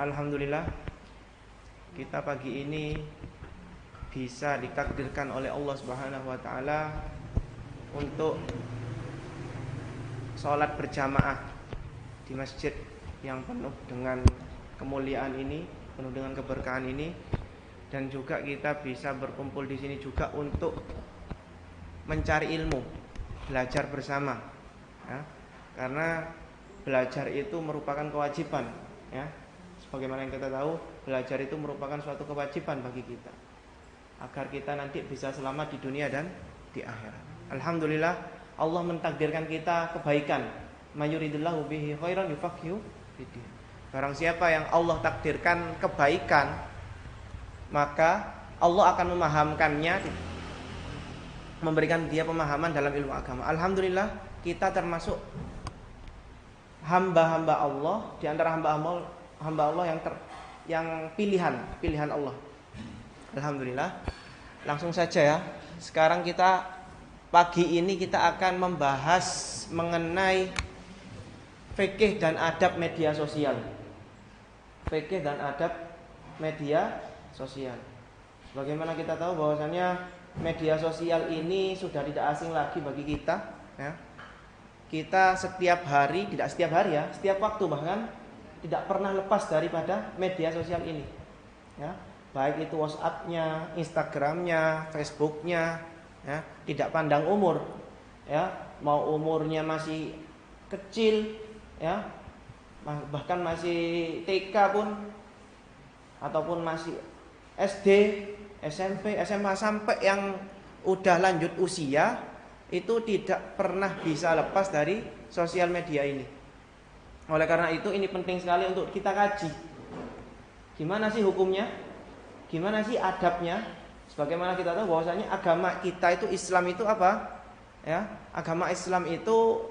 Alhamdulillah kita pagi ini bisa ditakdirkan oleh Allah Subhanahu wa taala untuk sholat berjamaah di masjid yang penuh dengan kemuliaan ini, penuh dengan keberkahan ini, dan juga kita bisa berkumpul di sini juga untuk mencari ilmu, belajar bersama, ya. Karena belajar itu merupakan kewajiban, ya. Sebagaimana yang kita tahu, belajar itu merupakan suatu kewajiban bagi kita agar kita nanti bisa selamat di dunia dan di akhirat. Alhamdulillah Allah mentakdirkan kita kebaikan. Mayuridillahu bihi khairan yufaqihu fiddin. Barang siapa yang Allah takdirkan kebaikan, maka Allah akan memahamkannya, memberikan dia pemahaman dalam ilmu agama. Alhamdulillah kita termasuk hamba-hamba Allah, di antara hamba Allah yang pilihan Allah. Alhamdulillah. Langsung saja ya. Sekarang pagi ini kita akan membahas mengenai fikih dan adab media sosial. Fikih dan adab media sosial. Bagaimana kita tahu bahwasannya media sosial ini sudah tidak asing lagi bagi kita, ya. Kita setiap hari, tidak setiap hari ya, setiap waktu bahkan tidak pernah lepas daripada media sosial ini, ya. Baik itu WhatsApp-nya, Instagram-nya, Facebook-nya, ya, tidak pandang umur, ya. Mau umurnya masih kecil, ya, bahkan masih TK pun, ataupun masih SD, SMP, SMA, sampai yang udah lanjut usia itu tidak pernah bisa lepas dari sosial media ini. Oleh karena itu ini penting sekali untuk kita kaji. Gimana sih hukumnya? Gimana sih adabnya? Sebagaimana kita tahu bahwasanya agama kita itu, Islam itu apa? Ya, agama Islam itu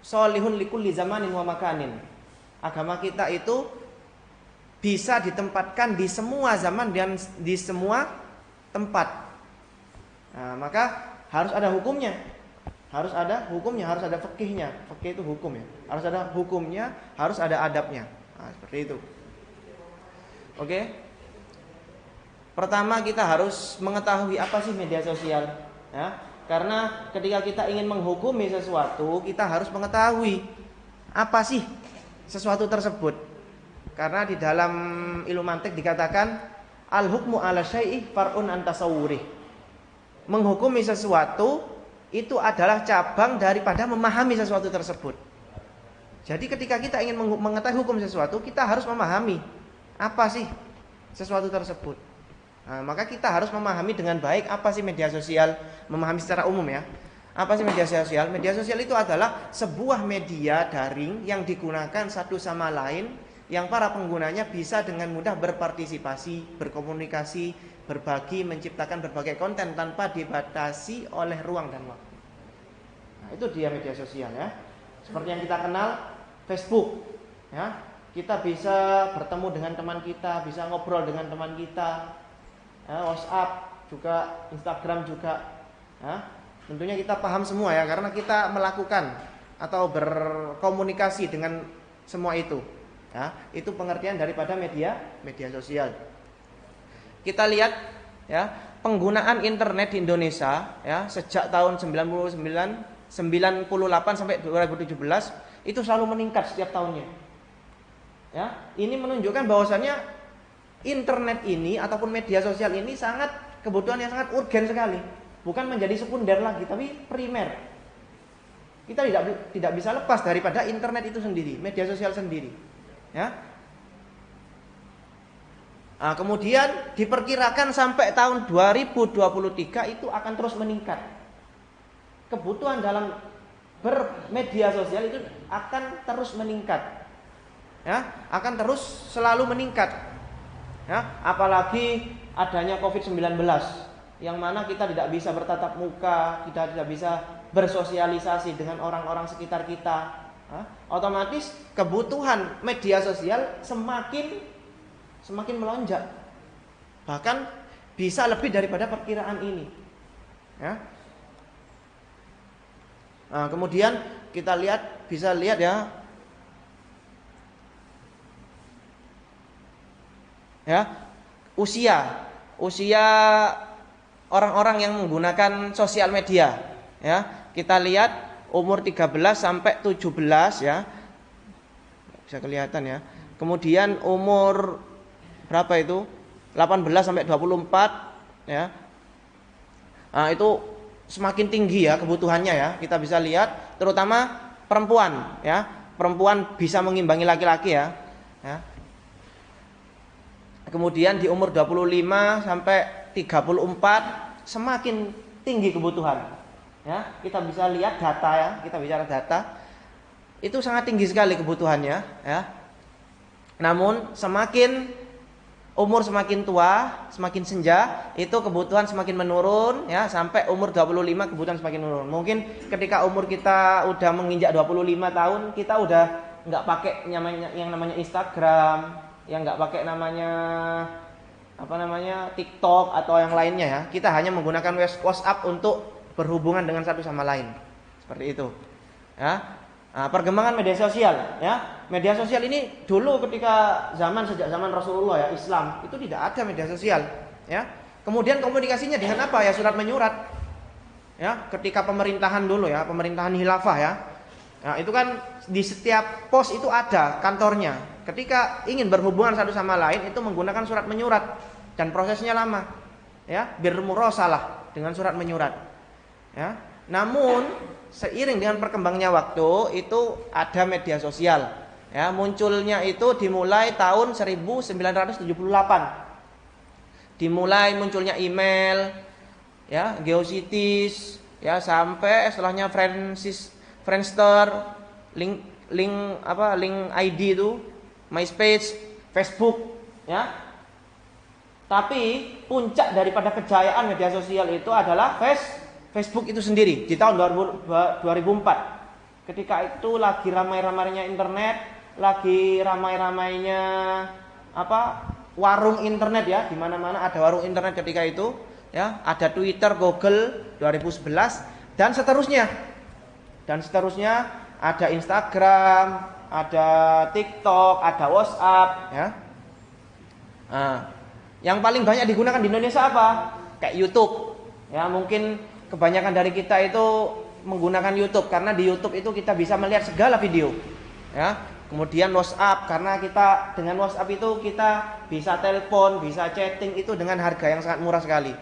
sholihun likulli zamanin wa makanin. Agama kita itu bisa ditempatkan di semua zaman dan di semua tempat. Nah, maka harus ada hukumnya. Harus ada hukumnya, harus ada fikihnya. Fikih itu hukum ya. Harus ada hukumnya, harus ada adabnya. Nah, seperti itu. Oke. Pertama kita harus mengetahui apa sih media sosial, ya. Karena ketika kita ingin menghukumi sesuatu, kita harus mengetahui apa sih sesuatu tersebut. Karena di dalam ilmu mantik dikatakan al-hukmu 'ala syai'i far'un an tasawwurih. Menghukumi sesuatu itu adalah cabang daripada memahami sesuatu tersebut. Jadi ketika kita ingin mengetahui hukum sesuatu, kita harus memahami apa sih sesuatu tersebut. Nah, maka kita harus memahami dengan baik apa sih media sosial, memahami secara umum ya. Apa sih media sosial? Media sosial itu adalah sebuah media daring yang digunakan satu sama lain, yang para penggunanya bisa dengan mudah berpartisipasi, berkomunikasi, berbagi, menciptakan berbagai konten tanpa dibatasi oleh ruang dan waktu. Nah, itu dia media sosial ya. Seperti yang kita kenal Facebook, ya. Kita bisa bertemu dengan teman kita, bisa ngobrol dengan teman kita. Ya, WhatsApp juga, Instagram juga. Ya. Tentunya kita paham semua ya, karena kita melakukan atau berkomunikasi dengan semua itu. Ya, itu pengertian daripada media sosial. Kita lihat ya, penggunaan internet di Indonesia ya, sejak tahun 98 sampai 2017 itu selalu meningkat setiap tahunnya. Ya, ini menunjukkan bahwasannya internet ini ataupun media sosial ini kebutuhan yang sangat urgen sekali. Bukan menjadi sekunder lagi, tapi primer. Kita tidak bisa lepas daripada internet itu sendiri, media sosial sendiri. Ya. Nah, kemudian diperkirakan sampai tahun 2023 itu akan terus meningkat. Kebutuhan dalam bermedia sosial itu akan terus meningkat. Ya, akan terus selalu meningkat. Ya, apalagi adanya COVID-19 yang mana kita tidak bisa bertatap muka, kita tidak bisa bersosialisasi dengan orang-orang sekitar kita. Ya, otomatis kebutuhan media sosial semakin melonjak, bahkan bisa lebih daripada perkiraan ini. Ya. Nah, kemudian kita bisa lihat ya, Ya, usia orang-orang yang menggunakan sosial media, ya. Kita lihat umur 13 sampai 17 ya. Bisa kelihatan ya. Kemudian umur berapa itu? 18 sampai 24 ya. Nah, itu semakin tinggi ya kebutuhannya ya. Kita bisa lihat terutama perempuan ya. Perempuan bisa mengimbangi laki-laki ya. Ya. Kemudian di umur 25 sampai 34 semakin tinggi kebutuhan. Ya, kita bisa lihat data ya, kita bicara data. Itu sangat tinggi sekali kebutuhannya ya. Namun umur semakin tua, semakin senja, itu kebutuhan semakin menurun ya, sampai umur 25 kebutuhan semakin menurun. Mungkin ketika umur kita udah menginjak 25 tahun, kita udah enggak pakai yang namanya Instagram, yang enggak pakai namanya TikTok atau yang lainnya ya. Kita hanya menggunakan WhatsApp untuk berhubungan dengan satu sama lain. Seperti itu. Ya. Nah, perkembangan media sosial ya. Media sosial ini dulu ketika sejak zaman Rasulullah ya, Islam, itu tidak ada media sosial ya. Kemudian komunikasinya dengan apa ya? Surat menyurat. Ya, ketika pemerintahan dulu ya, pemerintahan khilafah ya. Nah, itu kan di setiap pos itu ada kantornya. Ketika ingin berhubungan satu sama lain itu menggunakan surat menyurat dan prosesnya lama. Ya, birmurasalah dengan surat menyurat. Ya. Namun seiring dengan berkembangnya waktu itu ada media sosial. Ya, munculnya itu dimulai tahun 1978. Dimulai munculnya email, ya, GeoCities, ya, sampai setelahnya Friendster, link ID itu, MySpace, Facebook, ya. Tapi puncak daripada kejayaan media sosial itu adalah Facebook itu sendiri di tahun 2004. Ketika itu lagi ramai-ramainya internet, lagi ramai-ramainya warung internet ya, di mana-mana ada warung internet ketika itu, ya, ada Twitter, Google 2011 dan seterusnya. Dan seterusnya ada Instagram, ada TikTok, ada WhatsApp, ya. Nah, yang paling banyak digunakan di Indonesia apa? Kayak YouTube. Ya, mungkin kebanyakan dari kita itu menggunakan YouTube karena di YouTube itu kita bisa melihat segala video. Ya. Kemudian WhatsApp karena kita dengan WhatsApp itu kita bisa telepon, bisa chatting itu dengan harga yang sangat murah sekali.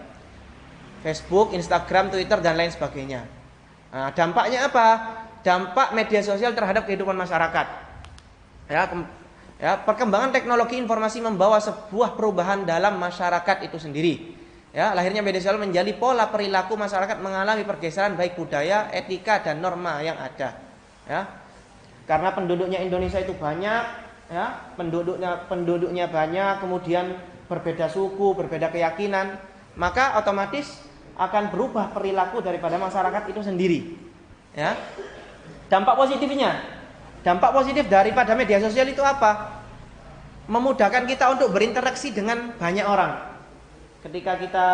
Facebook, Instagram, Twitter dan lain sebagainya. Nah, dampaknya apa? Dampak media sosial terhadap kehidupan masyarakat. Ya, perkembangan teknologi informasi membawa sebuah perubahan dalam masyarakat itu sendiri. Ya, lahirnya media sosial menjadi pola perilaku masyarakat mengalami pergeseran baik budaya, etika dan norma yang ada. Ya. Karena penduduknya Indonesia itu banyak, ya, penduduknya banyak, kemudian berbeda suku, berbeda keyakinan, maka otomatis akan berubah perilaku daripada masyarakat itu sendiri. Ya. Dampak positif daripada media sosial itu apa? Memudahkan kita untuk berinteraksi dengan banyak orang. Ketika kita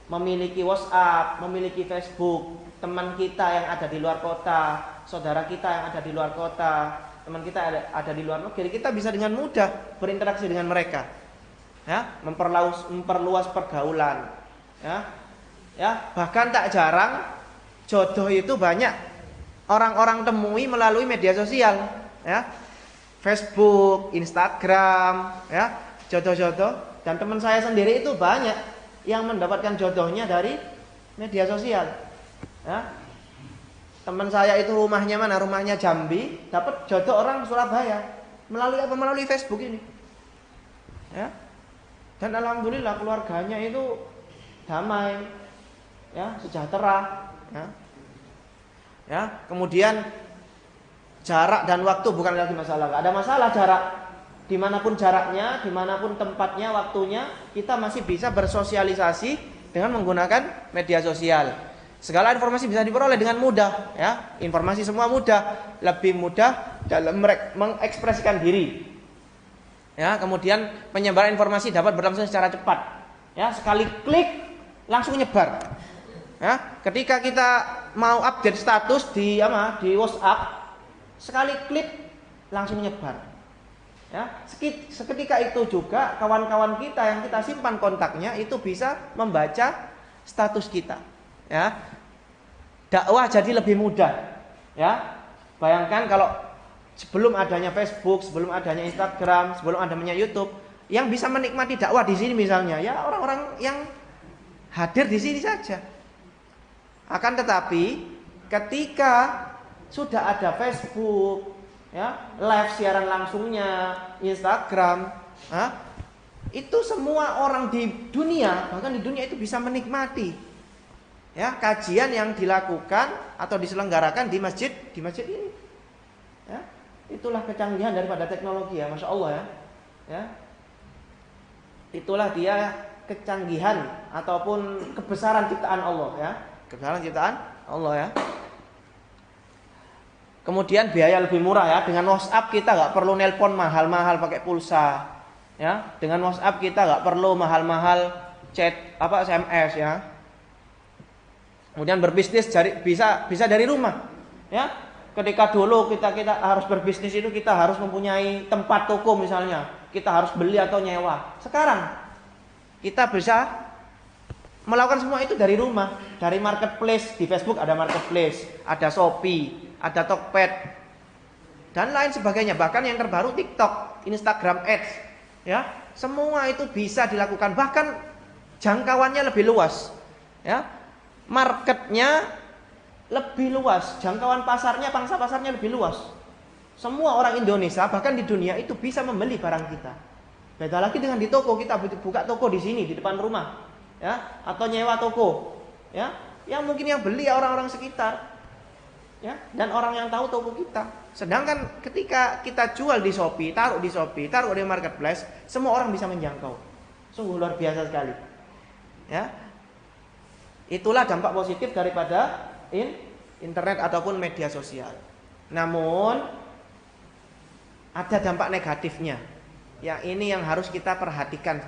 memiliki WhatsApp, memiliki Facebook, teman kita yang ada di luar kota, saudara kita yang ada di luar kota, teman kita ada di luar negeri, kita bisa dengan mudah berinteraksi dengan mereka. Ya, memperluas pergaulan. Ya, bahkan tak jarang jodoh itu banyak orang-orang temui melalui media sosial, ya. Facebook, Instagram, ya, jodoh-jodoh. Dan teman saya sendiri itu banyak yang mendapatkan jodohnya dari media sosial. Ya. Teman saya itu rumahnya mana? Rumahnya Jambi, dapat jodoh orang Surabaya. Melalui apa? Melalui Facebook ini. Ya. Dan alhamdulillah keluarganya itu damai, ya, sejahtera. Ya. Ya. Kemudian jarak dan waktu bukan lagi masalah. Gak ada masalah jarak. Dimanapun jaraknya, dimanapun tempatnya, waktunya, kita masih bisa bersosialisasi dengan menggunakan media sosial. Segala informasi bisa diperoleh dengan mudah, ya. Informasi semua mudah, lebih mudah dalam mengekspresikan diri. Ya, kemudian penyebaran informasi dapat berlangsung secara cepat. Ya, sekali klik langsung nyebar. Ya, ketika kita mau update status di WhatsApp, sekali klik langsung nyebar. Ya, seketika itu juga kawan-kawan kita yang kita simpan kontaknya itu bisa membaca status kita. Ya. Dakwah jadi lebih mudah. Ya. Bayangkan kalau sebelum adanya Facebook, sebelum adanya Instagram, sebelum adanya YouTube, yang bisa menikmati dakwah di sini misalnya, ya orang-orang yang hadir di sini saja. Akan tetapi ketika sudah ada Facebook, ya, live siaran langsungnya, Instagram, itu semua orang di dunia, bahkan di dunia itu bisa menikmati, ya, kajian yang dilakukan atau diselenggarakan di masjid ini. Ya, itulah kecanggihan daripada teknologi, ya, masya Allah, ya. Ya, itulah dia kecanggihan ataupun kebesaran ciptaan Allah, ya, kebesaran ciptaan Allah, ya. Kemudian biaya lebih murah, ya. Dengan WhatsApp kita nggak perlu nelpon mahal-mahal pakai pulsa, ya. Dengan WhatsApp kita nggak perlu mahal-mahal chat SMS, ya. Kemudian berbisnis bisa dari rumah, ya. Ketika dulu kita harus berbisnis itu kita harus mempunyai tempat toko misalnya, kita harus beli atau nyewa. Sekarang kita bisa melakukan semua itu dari rumah, dari marketplace. Di Facebook ada marketplace, ada Shopee, ada Tokped dan lain sebagainya. Bahkan yang terbaru TikTok, Instagram Ads, ya, semua itu bisa dilakukan. Bahkan jangkauannya lebih luas, ya, marketnya lebih luas, jangkauan pasarnya, pangsa pasarnya lebih luas. Semua orang Indonesia bahkan di dunia itu bisa membeli barang kita. Beda lagi dengan di toko, kita buka toko di sini di depan rumah, ya, atau nyewa toko, ya, yang mungkin yang beli ya orang-orang sekitar, ya, dan orang yang tahu toko kita. Sedangkan ketika kita jual di Shopee, taruh di marketplace, semua orang bisa menjangkau. Sungguh luar biasa sekali. Ya. Itulah dampak positif daripada internet ataupun media sosial. Namun ada dampak negatifnya. Yang ini yang harus kita perhatikan,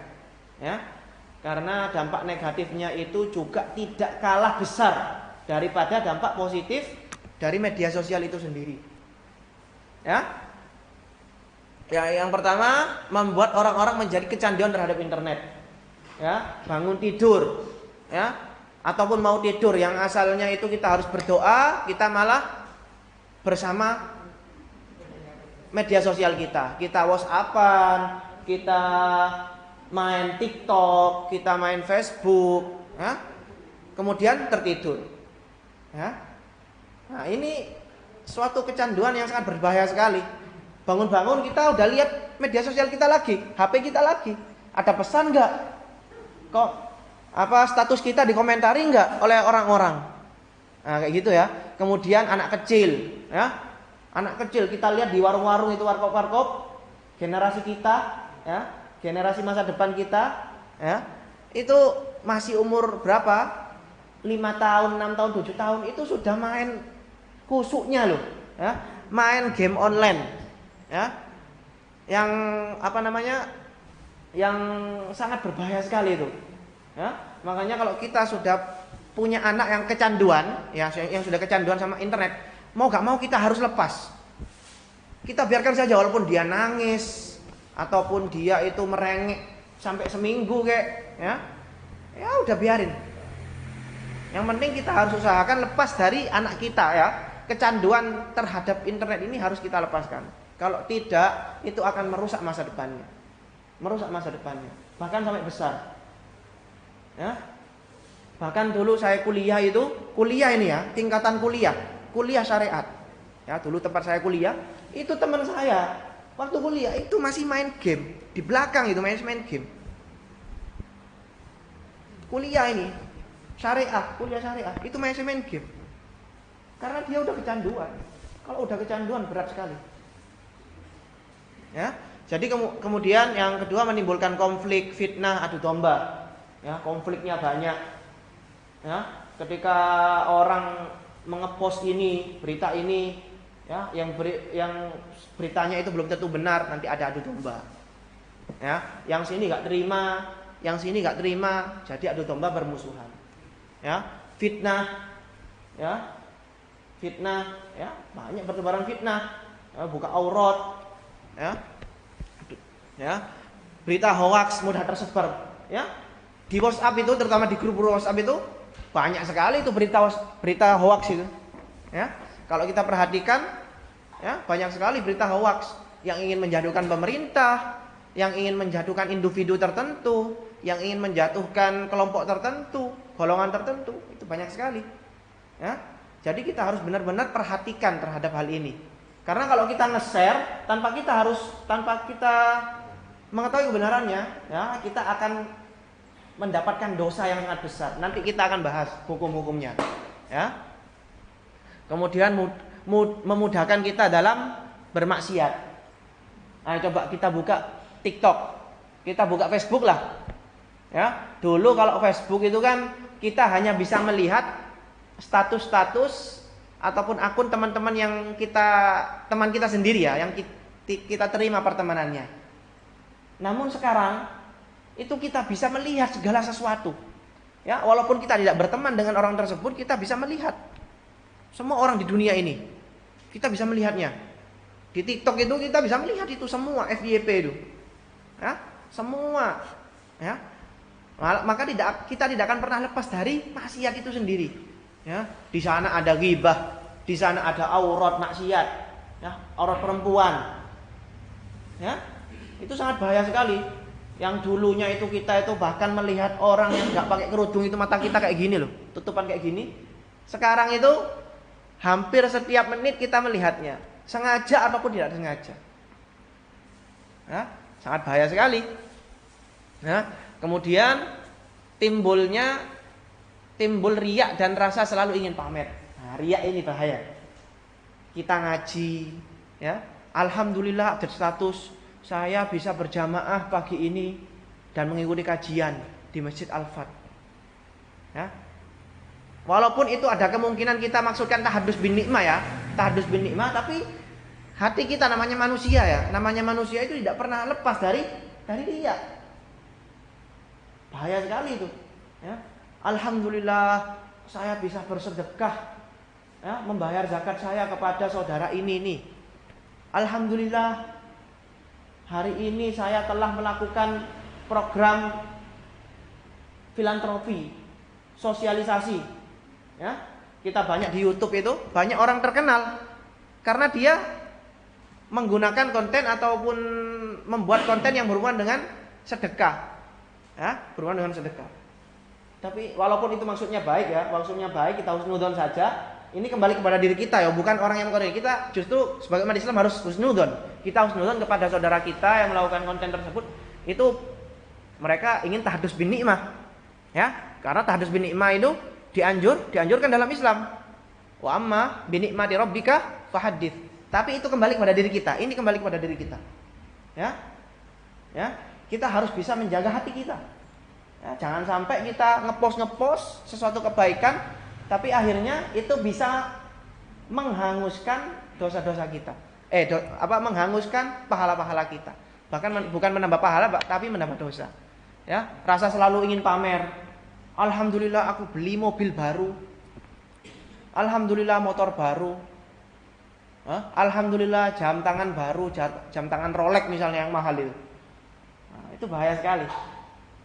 ya. Karena dampak negatifnya itu juga tidak kalah besar daripada dampak positif dari media sosial itu sendiri. Ya. Ya, yang pertama membuat orang-orang menjadi kecanduan terhadap internet. Ya, bangun tidur, ya, ataupun mau tidur yang asalnya itu kita harus berdoa, kita malah bersama media sosial kita. Kita WhatsAppan, kita main TikTok, kita main Facebook, ya. Kemudian tertidur. Ya. Nah, ini suatu kecanduan yang sangat berbahaya sekali. Bangun-bangun kita udah lihat media sosial kita lagi, HP kita lagi. Ada pesan enggak? Kok status kita dikomentari enggak oleh orang-orang? Nah, kayak gitu, ya. Kemudian anak kecil, ya. Anak kecil kita lihat di warung-warung itu, warkop-warkop, generasi kita, ya, generasi masa depan kita, ya, itu masih umur berapa? 5 tahun, 6 tahun, 7 tahun itu sudah main kusuknya loh, ya, main game online, ya, yang yang sangat berbahaya sekali itu, ya. Makanya kalau kita sudah punya anak yang kecanduan, ya, yang sudah kecanduan sama internet, mau gak mau kita harus lepas. Kita biarkan saja walaupun dia nangis ataupun dia itu merengek sampai seminggu kayak, ya. Ya udah biarin. Yang penting kita harus usahakan lepas dari anak kita, ya. Kecanduan terhadap internet ini harus kita lepaskan. Kalau tidak, itu akan merusak masa depannya. Merusak masa depannya, bahkan sampai besar. Ya. Bahkan dulu saya kuliah ini, ya, tingkatan kuliah syariat. Ya, dulu tempat saya kuliah, itu teman saya waktu kuliah itu masih main game. Di belakang itu main game. Kuliah syariah, itu masih main game. Karena dia udah kecanduan. Kalau udah kecanduan berat sekali. Ya. Jadi kemudian yang kedua menimbulkan konflik, fitnah, adu domba. Ya, konfliknya banyak. Ya, ketika orang mengepost berita ini, ya, yang beritanya itu belum tentu benar, nanti ada adu domba. Ya, yang sini enggak terima, jadi adu domba bermusuhan. Ya, fitnah, ya, banyak bertebaran fitnah, ya, buka aurat, ya, Ya. Berita hoax mudah tersebar, ya. Di WhatsApp itu, terutama di grup WhatsApp itu banyak sekali itu berita hoax itu. Ya. Kalau kita perhatikan, ya, banyak sekali berita hoax yang ingin menjatuhkan pemerintah, yang ingin menjatuhkan individu tertentu, yang ingin menjatuhkan kelompok tertentu, golongan tertentu, itu banyak sekali. Ya. Jadi kita harus benar-benar perhatikan terhadap hal ini. Karena kalau kita nge-share tanpa kita mengetahui kebenarannya, ya, kita akan mendapatkan dosa yang sangat besar. Nanti kita akan bahas hukum-hukumnya, ya. Kemudian memudahkan kita dalam bermaksiat. Nah, coba kita buka TikTok, kita buka Facebook lah, ya. Dulu kalau Facebook itu kan kita hanya bisa melihat status-status ataupun akun teman-teman yang teman kita sendiri, ya, yang kita terima pertemanannya. Namun sekarang itu kita bisa melihat segala sesuatu. Ya, walaupun kita tidak berteman dengan orang tersebut, kita bisa melihat semua orang di dunia ini. Kita bisa melihatnya. Di TikTok itu kita bisa melihat itu semua FYP itu. Ya, semua. Ya. Maka kita tidak akan pernah lepas dari maksiat itu sendiri. Ya, di sana ada ghibah, di sana ada aurat maksiat, ya, aurat perempuan. Ya. Itu sangat bahaya sekali. Yang dulunya itu kita itu bahkan melihat orang yang nggak pakai kerudung itu mata kita kayak gini loh, tutupan kayak gini. Sekarang itu hampir setiap menit kita melihatnya, sengaja ataupun tidak sengaja. Ya, sangat bahaya sekali. Ya, kemudian timbul riak dan rasa selalu ingin pamer. Nah, riak ini bahaya. Kita ngaji, ya, alhamdulillah update status, saya bisa berjamaah pagi ini dan mengikuti kajian di Masjid Al-Fat. Ya. Walaupun itu ada kemungkinan kita maksudkan tahadus bin nikmah, ya, tahadus bin nikmah, tapi hati kita namanya manusia, ya, namanya manusia itu tidak pernah lepas dari riya. Bahaya sekali itu. Ya. Alhamdulillah saya bisa bersedekah, ya, membayar zakat saya kepada saudara ini. Alhamdulillah hari ini saya telah melakukan program filantropi, sosialisasi. Ya, kita banyak di YouTube itu, banyak orang terkenal karena dia menggunakan konten ataupun membuat konten yang berhubungan dengan sedekah. Ya, berhubungan dengan sedekah. Tapi walaupun itu maksudnya baik, ya, maksudnya baik, kita husnudzon saja. Ini kembali kepada diri kita, ya, bukan orang yang mengkodari. Kita justru sebagai umat Islam harus husnudzon. Kita husnudzon kepada saudara kita yang melakukan konten tersebut. Itu mereka ingin tahadus bin nikmah, ya, karena tahadus bin nikmah itu dianjurkan dalam Islam. Wa amma bi ni'mati rabbika fahaddits. Tapi itu kembali kepada diri kita. Ini kembali kepada diri kita. Ya. Ya, kita harus bisa menjaga hati kita. Ya, jangan sampai kita ngepost sesuatu kebaikan tapi akhirnya itu bisa menghanguskan dosa-dosa kita. Menghanguskan pahala-pahala kita. Bahkan bukan menambah pahala tapi menambah dosa. Ya, rasa selalu ingin pamer. Alhamdulillah aku beli mobil baru. Alhamdulillah motor baru. Alhamdulillah jam tangan baru, jam tangan Rolex misalnya yang mahal itu. Nah, itu bahaya sekali.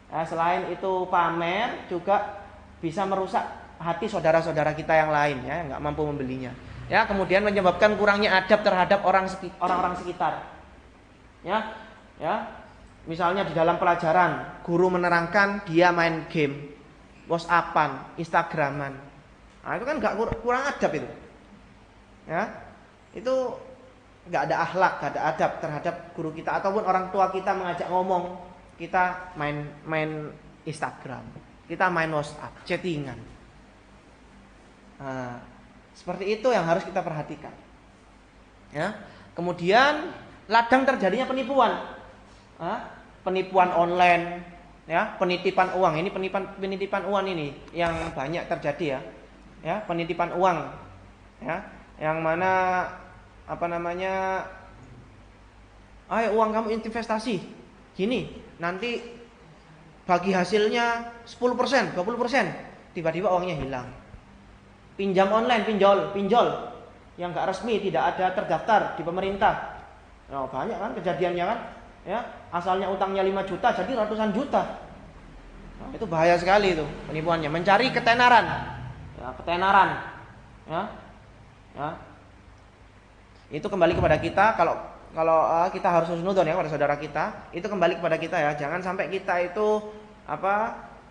Nah, selain itu pamer juga bisa merusak hati saudara-saudara kita yang lain, ya, nggak mampu membelinya. Ya, kemudian menyebabkan kurangnya adab terhadap orang-orang sekitar. Ya, misalnya di dalam pelajaran guru menerangkan dia main game, WhatsAppan, Instagraman. Nah, itu kan nggak kurang adab itu. Ya, itu nggak ada akhlak, nggak ada adab terhadap guru kita ataupun orang tua kita mengajak ngomong, kita main Instagram, kita main WhatsApp, chattingan. Nah, seperti itu yang harus kita perhatikan. Ya, kemudian ladang terjadinya penipuan, penipuan online, ya, penitipan uang. Ini penitipan uang ini yang banyak terjadi, ya, penitipan uang, ya, yang mana ayo uang kamu investasi, gini, nanti bagi hasilnya 10%, 20%, tiba-tiba uangnya hilang. Pinjam online, pinjol yang nggak resmi, tidak ada terdaftar di pemerintah. Nah, banyak kan kejadiannya kan, ya. asalnya utangnya 5 juta jadi ratusan juta. Nah, itu bahaya sekali itu penipuannya, mencari ketenaran. Ya, ketenaran. Ya. Ya. Itu kembali kepada kita, kalau kita harus husnudzon ya kepada saudara kita, itu kembali kepada kita ya. Jangan sampai kita itu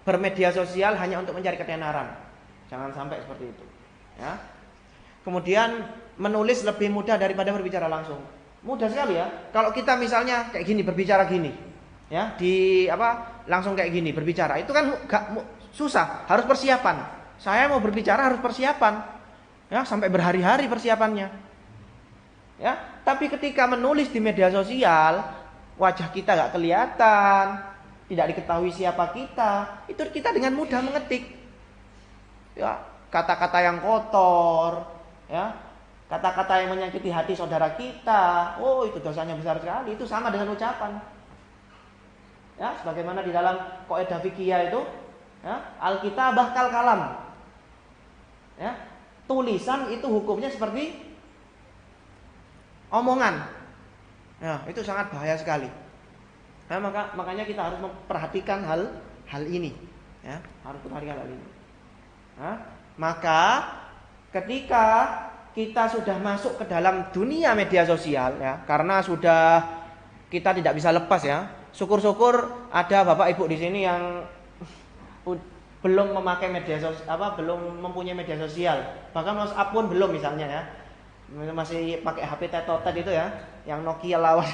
bermedia sosial hanya untuk mencari ketenaran. Jangan sampai seperti itu. Ya. Kemudian menulis lebih mudah daripada berbicara langsung. Mudah sekali ya. Kalau kita misalnya kayak gini berbicara gini, ya, langsung kayak gini berbicara, itu kan susah, harus persiapan. Saya mau berbicara harus persiapan. Ya, sampai berhari-hari persiapannya. Ya, tapi ketika menulis di media sosial, wajah kita gak kelihatan, tidak diketahui siapa kita, itu kita dengan mudah mengetik. Ya, kata-kata yang kotor, ya, kata-kata yang menyakiti hati saudara kita, oh itu dosanya besar sekali. Itu sama dengan ucapan. Ya, sebagaimana di dalam Qaidah Fiqhiyah itu, ya, al-kitabah kal kalam. Ya, tulisan itu hukumnya seperti omongan. Ya, itu sangat bahaya sekali. Nah, makanya kita harus memperhatikan hal ini. Ya, harus perhatikan hal ini. Nah, maka ketika kita sudah masuk ke dalam dunia media sosial, ya, karena sudah kita tidak bisa lepas ya. Syukur-syukur ada bapak ibu di sini yang belum memakai media sosial, belum mempunyai media sosial, bahkan WhatsApp pun belum misalnya ya, masih pakai HP tetotet itu ya, yang Nokia lawas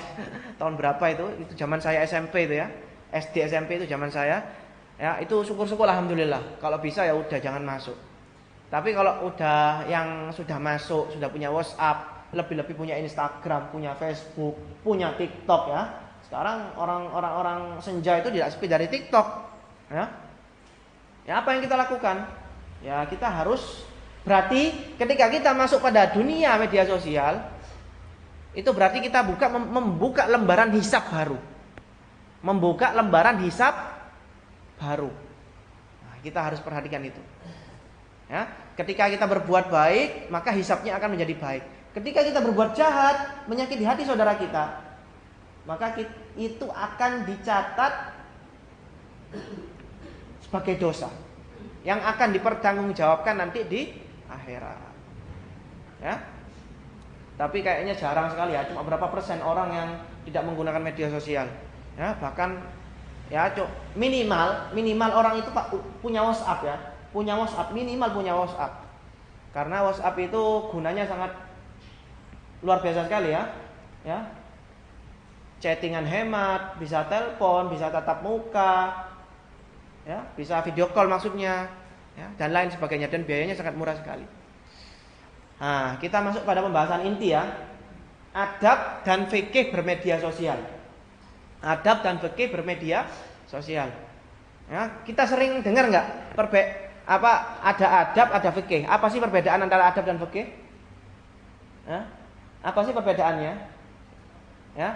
tahun berapa itu zaman saya SMP itu ya, SD SMP itu zaman saya, ya itu syukur-syukur alhamdulillah. Kalau bisa ya udah jangan masuk. Tapi kalau udah yang sudah masuk, sudah punya WhatsApp, lebih-lebih punya Instagram, punya Facebook, punya TikTok ya. Sekarang orang senja itu tidak sepi dari TikTok, ya. Ya apa yang kita lakukan? Ya kita harus, berarti ketika kita masuk pada dunia media sosial, itu berarti kita membuka lembaran hisab baru. Membuka lembaran hisab baru. Nah, kita harus perhatikan itu. Ya, ketika kita berbuat baik, maka hisabnya akan menjadi baik. Ketika kita berbuat jahat, menyakiti hati saudara kita, maka itu akan dicatat sebagai dosa yang akan dipertanggungjawabkan nanti di akhirat. Ya. Tapi kayaknya jarang sekali ya, cuma berapa persen orang yang tidak menggunakan media sosial. Ya, bahkan ya minimal orang itu punya WhatsApp ya. Punya WhatsApp, minimal punya WhatsApp. Karena WhatsApp itu gunanya sangat luar biasa sekali ya. Ya. Chattingan hemat, bisa telepon, bisa tatap muka, ya, bisa video call maksudnya, ya, dan lain sebagainya, dan biayanya sangat murah sekali. Nah, kita masuk pada pembahasan inti ya, adab dan fikih bermedia sosial. Adab dan fikih bermedia sosial. Ya, kita sering dengar nggak ada adab, ada fikih. Apa sih perbedaan antara adab dan fikih? Ya, apa sih perbedaannya? Ya.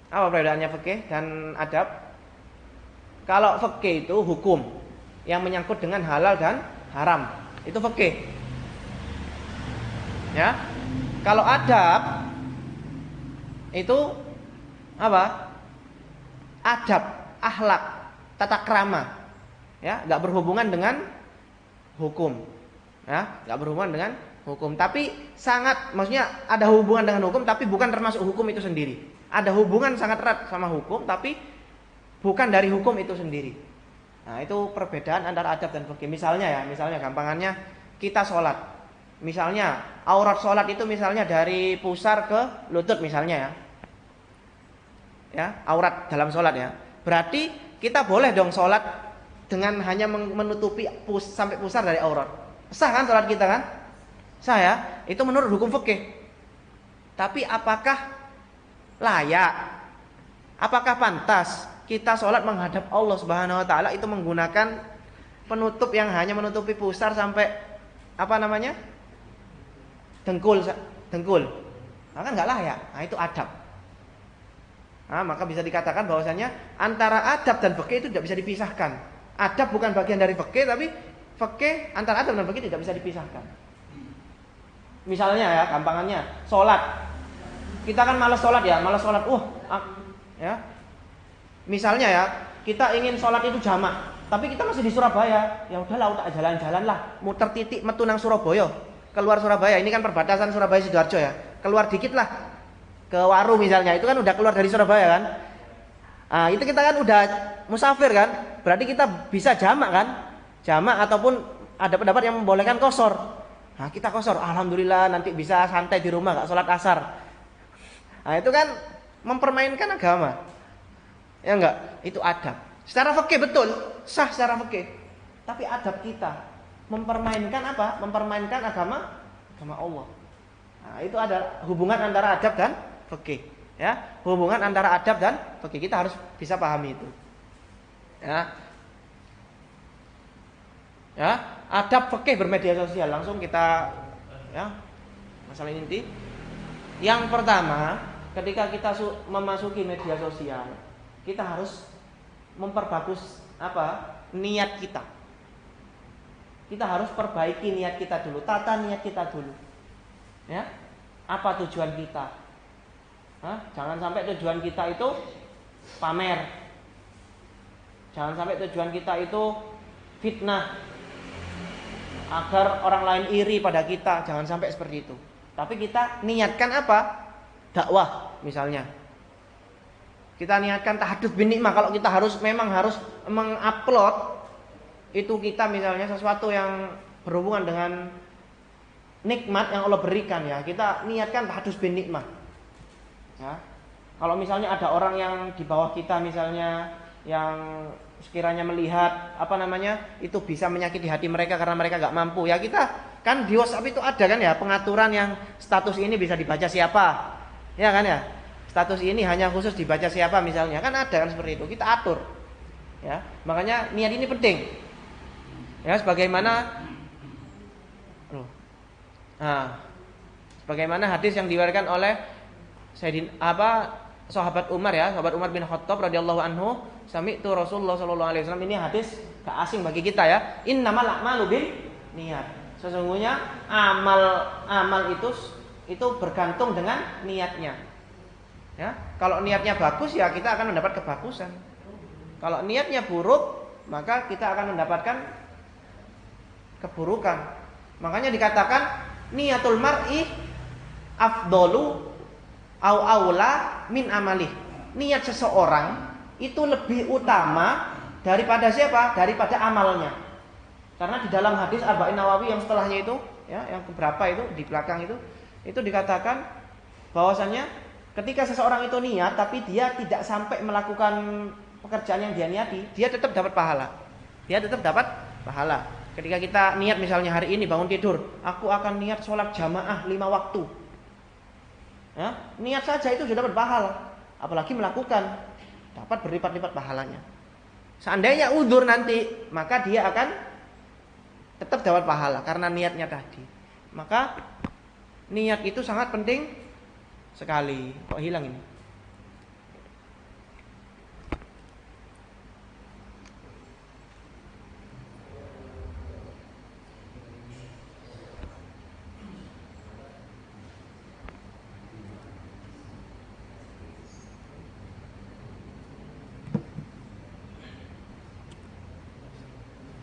Apa perbedaannya fikih dan adab? Kalau fikih itu hukum yang menyangkut dengan halal dan haram, itu fikih. Ya. Kalau adab itu apa? Adab, akhlak, tata krama. Ya, enggak berhubungan dengan hukum. Ya, enggak berhubungan dengan hukum, tapi maksudnya ada hubungan dengan hukum tapi bukan termasuk hukum itu sendiri. Ada hubungan sangat erat sama hukum tapi bukan dari hukum itu sendiri. Nah, itu perbedaan antara adab dan fikih. Misalnya gampangannya kita sholat. Misalnya aurat sholat itu misalnya dari pusar ke lutut misalnya ya. Ya, aurat dalam sholat ya. Berarti kita boleh dong sholat dengan hanya menutupi sampai pusar dari aurat. Sah kan sholat kita kan? Sah ya. Itu menurut hukum fikih. Tapi apakah layak? Apakah pantas kita sholat menghadap Allah Subhanahu wa taala itu menggunakan penutup yang hanya menutupi pusar sampai dengkul. Nah, kan enggak layak. Nah, itu adab. Nah, maka bisa dikatakan bahwasanya antara adab dan fikih itu tidak bisa dipisahkan. Adab bukan bagian dari fikih, tapi fikih antara adab dan fikih tidak bisa dipisahkan. Misalnya ya, gampangannya sholat. Kita kan malas sholat ya, ya. Misalnya ya, kita ingin sholat itu jamak, tapi kita masih di Surabaya. Ya udahlah, tak jalan-jalan lah, muter titik metu nang Surabaya. Keluar Surabaya, ini kan perbatasan Surabaya Sidoarjo ya. Keluar dikit lah ke Waru misalnya, itu kan udah keluar dari Surabaya kan. Ah, itu kita kan udah musafir kan. Berarti kita bisa jamak kan? Jamak ataupun ada pendapat yang membolehkan qashar. Nah, kita qashar, alhamdulillah nanti bisa santai di rumah, gak sholat asar. Nah, itu kan mempermainkan agama. Ya enggak? Itu adab. Secara fikih betul, sah secara fikih. Tapi adab kita mempermainkan apa? Mempermainkan agama Allah. Nah, itu ada hubungan antara adab dan fikih. Ya, hubungan antara adab dan fikih kita harus bisa pahami itu. Ya. Ya, adab fikih bermedia sosial. Langsung kita ya, masalah inti. Yang pertama, ketika kita memasuki media sosial, kita harus memperbagus apa? Niat kita. Kita harus perbaiki niat kita dulu, tata niat kita dulu. Ya. Apa tujuan kita? Jangan sampai tujuan kita itu pamer. Jangan sampai tujuan kita itu fitnah agar orang lain iri pada kita. Jangan sampai seperti itu. Tapi kita niatkan apa? Dakwah misalnya. Kita niatkan tahadduts bin nikmah. Kalau kita memang harus mengupload itu kita misalnya sesuatu yang berhubungan dengan nikmat yang Allah berikan ya. Kita niatkan tahadduts bin nikmah. Ya. Kalau misalnya ada orang yang di bawah kita misalnya yang sekiranya melihat itu bisa menyakiti hati mereka karena mereka gak mampu. Ya kita kan di WhatsApp itu ada kan ya pengaturan yang status ini bisa dibaca siapa. Ya kan ya. Status ini hanya khusus dibaca siapa misalnya. Kan ada kan seperti itu. Kita atur. Ya, makanya niat ini penting. Ya, sebagaimana hadis yang diriwayatkan oleh sahabat Umar ya, sahabat Umar bin Khattab radhiyallahu anhu, sami'tu Rasulullah sallallahu alaihi wasallam. Ini hadis gak asing bagi kita ya. Innamal a'malu bin niat. Sesungguhnya amal itu bergantung dengan niatnya. Ya, kalau niatnya bagus ya kita akan mendapat kebagusan. Kalau niatnya buruk, maka kita akan mendapatkan keburukan. Makanya dikatakan niatul mar'i afdalu au aula min amalih. Niat seseorang itu lebih utama daripada siapa? Daripada amalnya. Karena di dalam hadis Arba'in Nawawi yang setelahnya itu, ya, yang keberapa itu di belakang itu dikatakan bahwasanya ketika seseorang itu niat tapi dia tidak sampai melakukan pekerjaan yang dia niati, dia tetap dapat pahala. Dia tetap dapat pahala. Ketika kita niat misalnya hari ini bangun tidur, aku akan niat sholat jamaah 5 waktu. Ya, niat saja itu sudah dapat pahala. Apalagi melakukan, dapat berlipat-lipat pahalanya. Seandainya udzur nanti, maka dia akan tetap dapat pahala karena niatnya tadi. Maka niat itu sangat penting sekali. Kok hilang ini?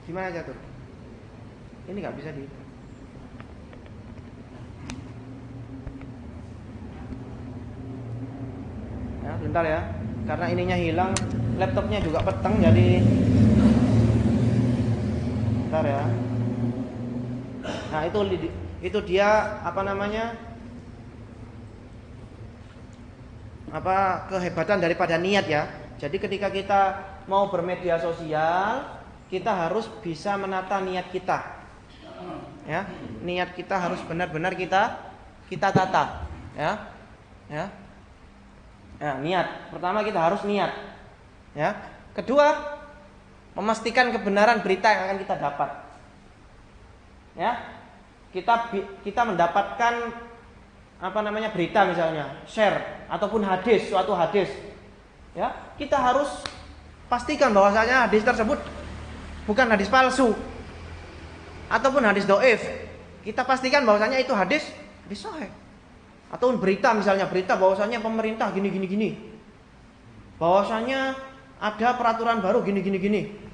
Gimana jatuh? Ini nggak bisa di. Ya, bentar ya. Karena ininya hilang, laptopnya juga peteng jadi. Bentar ya. Nah, itu dia kehebatan daripada niat ya. Jadi ketika kita mau bermedia sosial, kita harus bisa menata niat kita. Ya, niat kita harus benar-benar kita tata, ya. Ya. Ya, niat. Pertama kita harus niat. Ya. Kedua, memastikan kebenaran berita yang akan kita dapat. Ya. Kita mendapatkan berita misalnya, share ataupun suatu hadis. Ya, kita harus pastikan bahwasanya hadis tersebut bukan hadis palsu ataupun hadis dhaif. Kita pastikan bahwasanya itu hadis sahih. Ataupun berita misalnya, berita bahwasanya pemerintah gini. Bahwasanya ada peraturan baru gini,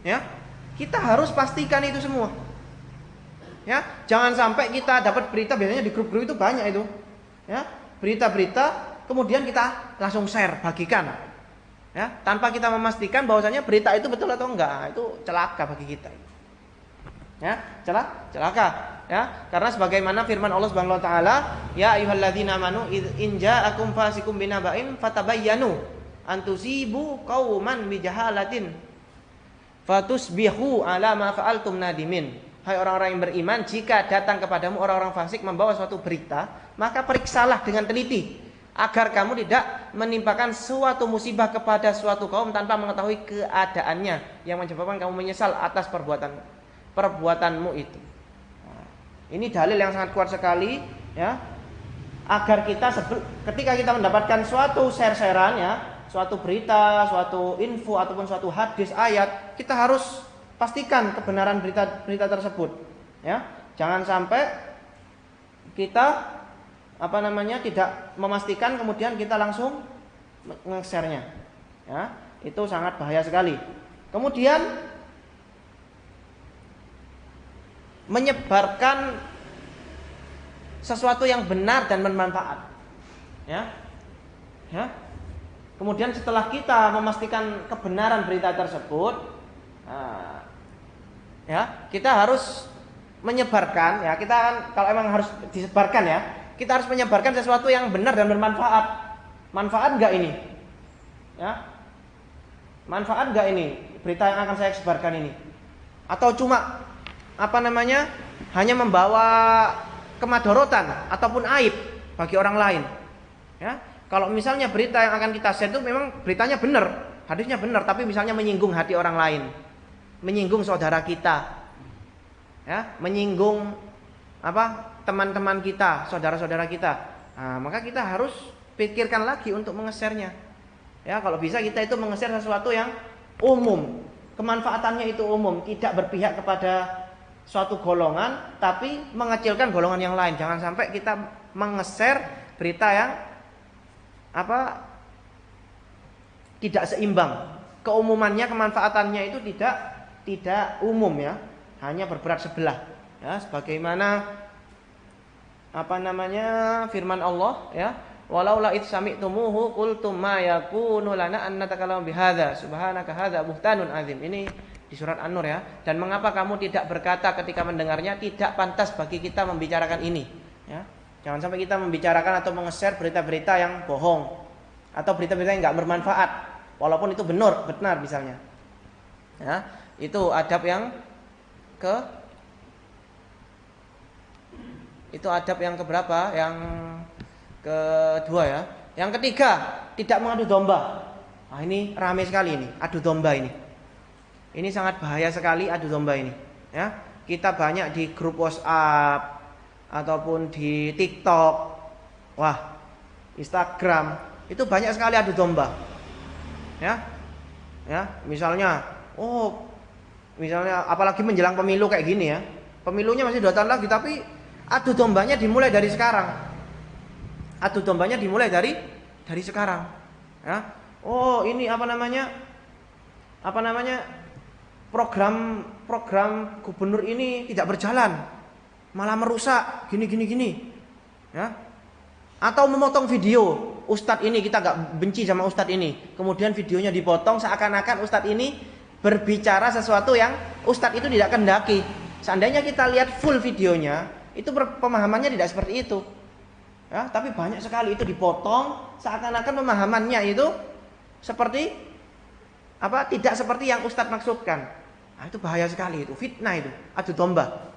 ya. Kita harus pastikan itu semua. Ya, jangan sampai kita dapat berita, biasanya di grup-grup itu banyak itu. Ya, berita-berita kemudian kita langsung share, bagikan. Ya, tanpa kita memastikan bahwasanya berita itu betul atau enggak. Itu celaka bagi kita. Ya, celaka. Ya, karena sebagaimana firman Allah Subhanahu wa taala, ya ayyuhalladzina amanu in ja'akum fasikum binaba'in fatabayyanu an tusibu qauman bijahalatin fatusbihu ala ma fa'altum nadimin. Hai orang-orang yang beriman, jika datang kepadamu orang-orang fasik membawa suatu berita, maka periksalah dengan teliti agar kamu tidak menimpakan suatu musibah kepada suatu kaum tanpa mengetahui keadaannya yang menyebabkan kamu menyesal atas perbuatanmu itu. Nah, ini dalil yang sangat kuat sekali, ya, agar kita ketika kita mendapatkan suatu share-sharean, ya, suatu berita, suatu info ataupun suatu hadis, ayat, kita harus pastikan kebenaran berita tersebut, ya. Jangan sampai kita tidak memastikan kemudian kita langsung nge-share-nya. Ya, itu sangat bahaya sekali. Kemudian menyebarkan sesuatu yang benar dan bermanfaat. Ya. Ya. Kemudian setelah kita memastikan kebenaran berita tersebut, ya, kita harus menyebarkan, ya, kita kan kalau emang harus disebarkan, ya, kita harus menyebarkan sesuatu yang benar dan bermanfaat. Manfaat enggak ini? Ya. Manfaat enggak ini berita yang akan saya sebarkan ini? Atau cuma hanya membawa kemadorotan ataupun aib bagi orang lain? Ya. Kalau misalnya berita yang akan kita share itu memang beritanya benar, hadisnya benar, tapi misalnya menyinggung hati orang lain, menyinggung saudara kita, ya, menyinggung teman-teman kita, saudara-saudara kita, maka kita harus pikirkan lagi untuk menge-share-nya. Ya, kalau bisa kita itu menge-share sesuatu yang umum, kemanfaatannya itu umum, tidak berpihak kepada suatu golongan, tapi mengecilkan golongan yang lain. Jangan sampai kita menge-share berita yang tidak seimbang. Keumumannya, kemanfaatannya itu tidak umum, ya, hanya berberat sebelah, ya, sebagaimana firman Allah, ya, walaula id sami'tumuhu qultum ma yakunu lana an natakallama bihadza subhanaka hadza buhtanun azim. Ini di surat An-Nur, ya. Dan mengapa kamu tidak berkata ketika mendengarnya, tidak pantas bagi kita membicarakan ini, ya. Jangan sampai kita membicarakan atau menge-share berita-berita yang bohong atau berita-berita yang enggak bermanfaat walaupun itu benar misalnya. Ya, itu adab yang keberapa? Yang kedua, ya. Yang ketiga, tidak mengadu domba. Nah, ini ramai sekali ini, adu domba ini. Ini sangat bahaya sekali adu domba ini, ya. Kita banyak di grup WhatsApp ataupun di TikTok, Instagram, itu banyak sekali adu domba. Ya. Ya, misalnya apalagi menjelang pemilu kayak gini, ya. Pemilunya masih 2 tahun lagi, tapi adu dombanya dimulai dari sekarang. Adu dombanya dimulai dari sekarang. Ya. Ini program gubernur ini tidak berjalan, malah merusak gini. Ya. Atau memotong video ustadz ini, kita gak benci sama ustadz ini, kemudian videonya dipotong seakan-akan ustadz ini berbicara sesuatu yang ustadz itu tidak kehendaki. Seandainya kita lihat full videonya, itu pemahamannya tidak seperti itu, ya. Tapi banyak sekali itu dipotong seakan-akan pemahamannya itu seperti tidak seperti yang ustadz maksudkan. Nah, itu bahaya sekali, itu fitnah, itu adu domba.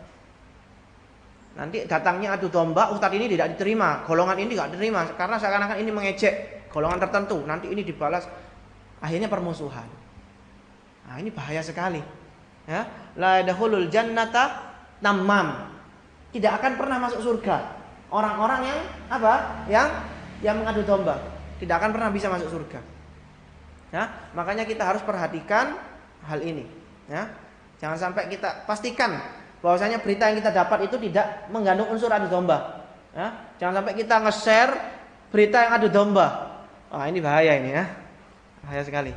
Nanti datangnya adu domba, ustadz ini tidak diterima, golongan ini tidak diterima, karena seakan-akan ini mengejek golongan tertentu. Nanti ini dibalas, akhirnya permusuhan. Nah, ini bahaya sekali, ya. La yadkhulul jannata namam. Tidak akan pernah masuk surga orang-orang yang mengadu domba. Tidak akan pernah bisa masuk surga. Ya, makanya kita harus perhatikan hal ini, ya. Jangan sampai kita pastikan bahwasanya berita yang kita dapat itu tidak mengandung unsur adu domba, ya. Jangan sampai kita nge-share berita yang adu domba. Ini bahaya ini, ya. Bahaya sekali.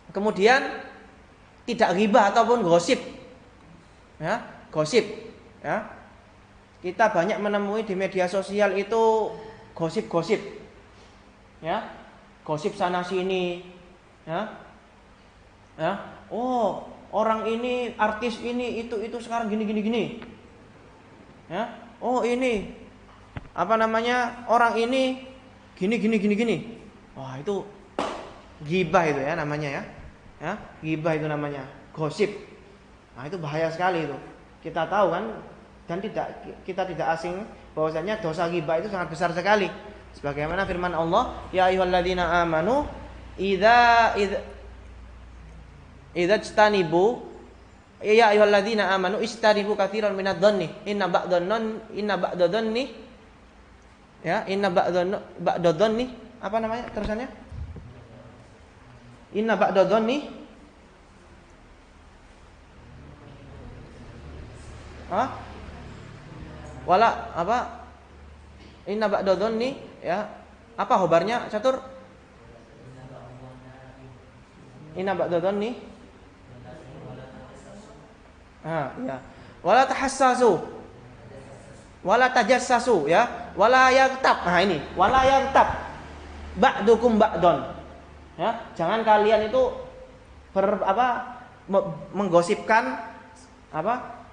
Kemudian tidak ghibah ataupun gosip. Ya, gosip, ya. Kita banyak menemui di media sosial itu gosip-gosip. Ya. Gosip sana sini, ya. Ya. Oh, orang ini, artis ini itu sekarang gini. Ya. Oh, ini apa namanya? Orang ini gini. Wah, itu ghibah itu ya namanya ya. Ya, ghibah itu namanya, gosip. Nah, itu bahaya sekali itu. Kita tahu kan, dan kita tidak asing bahwasanya dosa ghibah itu sangat besar sekali. Sebagaimana firman Allah, ya ayyuhalladzina amanu idza ijtanibu ya ayyuhalladzina amanu istanibu katsiran minadh-dhanni inna ba'dadh-dhanni ya inna ba'dadh-dhanni apa namanya terusannya? Inna ba'dadh-dhanni wala apa? Inna ba'dadh-dhanni ya. Apa khobarnya Catur? Inna ba'dadh-dhanni ya. Wala tahassasu. Wala tajassasu ya. Wala yaghtab. Nah ini, wala yaghtab. Ba'dukum ba'don. Ya, jangan kalian itu menggosipkan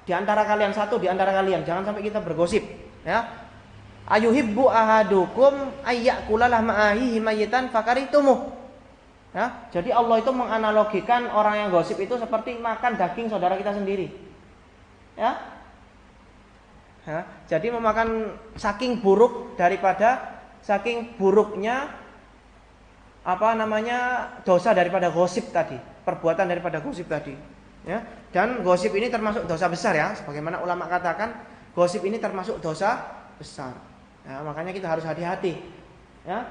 di antara kalian satu di antara kalian. Jangan sampai kita bergosip, ya. Ayuhibbu ahadukum ayyakula lahma ahihi mayitan fakaritumu. Ya, jadi Allah itu menganalogikan orang yang gosip itu seperti makan daging saudara kita sendiri. Ya. Ya, jadi memakan saking buruknya dosa daripada gosip tadi, perbuatan daripada gosip tadi, ya. Dan gosip ini termasuk dosa besar ya, sebagaimana ulama katakan, gosip ini termasuk dosa besar. Ya, makanya kita harus hati-hati. Ya.